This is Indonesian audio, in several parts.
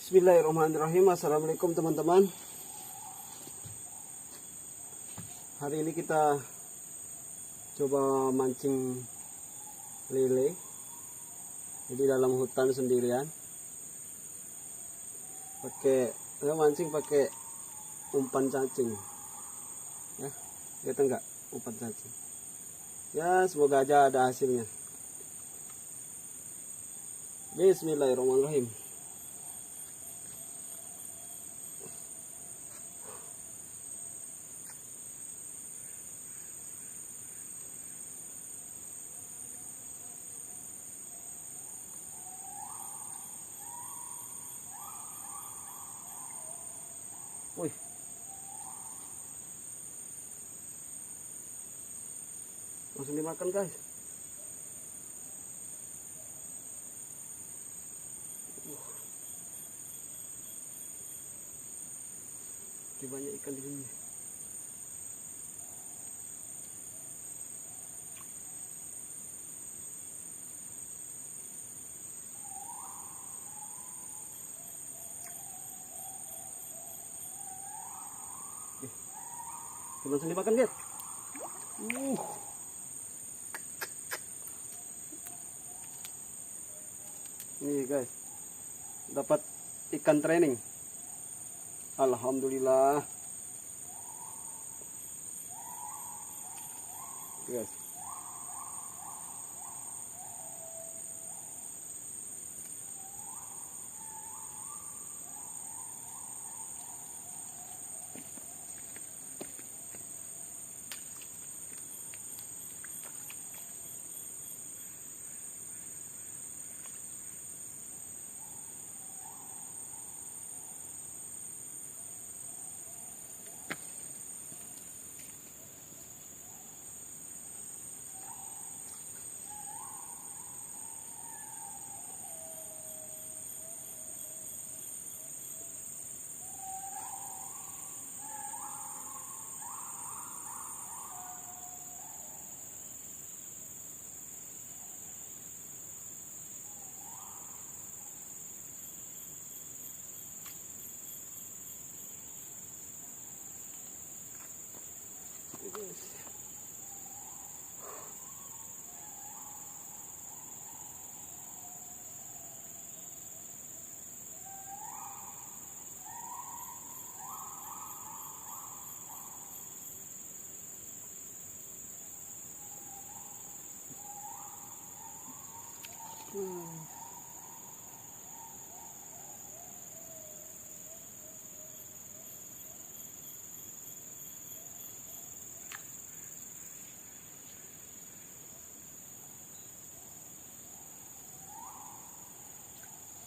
Bismillahirrahmanirrahim. Assalamualaikum teman-teman. Hari ini kita coba mancing lele. Jadi dalam hutan sendirian. Mancing pakai umpan cacing. Ya, lihat enggak umpan cacing? Ya, semoga aja ada hasilnya. Bismillahirrahmanirrahim. Wih, langsung dimakan guys. Banyak ikan di sini. Langsung dimakan lihat. Nih guys, dapat ikan training. Alhamdulillah. Guys.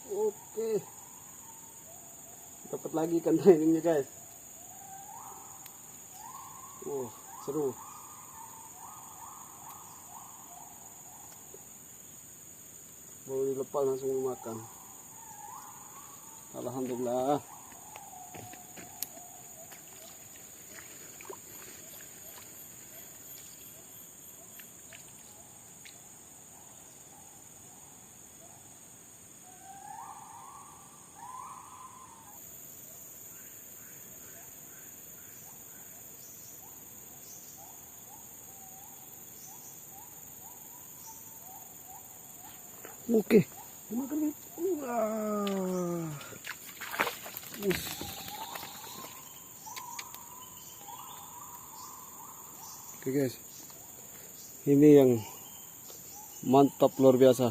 Oke, dapat lagi ikan trainingnya guys. Seru. Baru dilepas langsung dimakan. Alhamdulillah. Oke, dimakan nih. Oke guys, ini yang mantap luar biasa.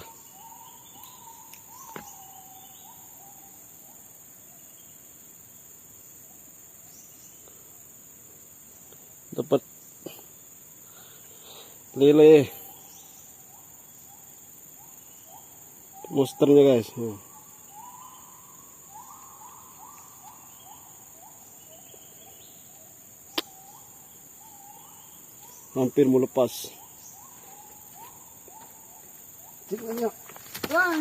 Dapat lele monsternya guys. Hampir mau lepas. Wah.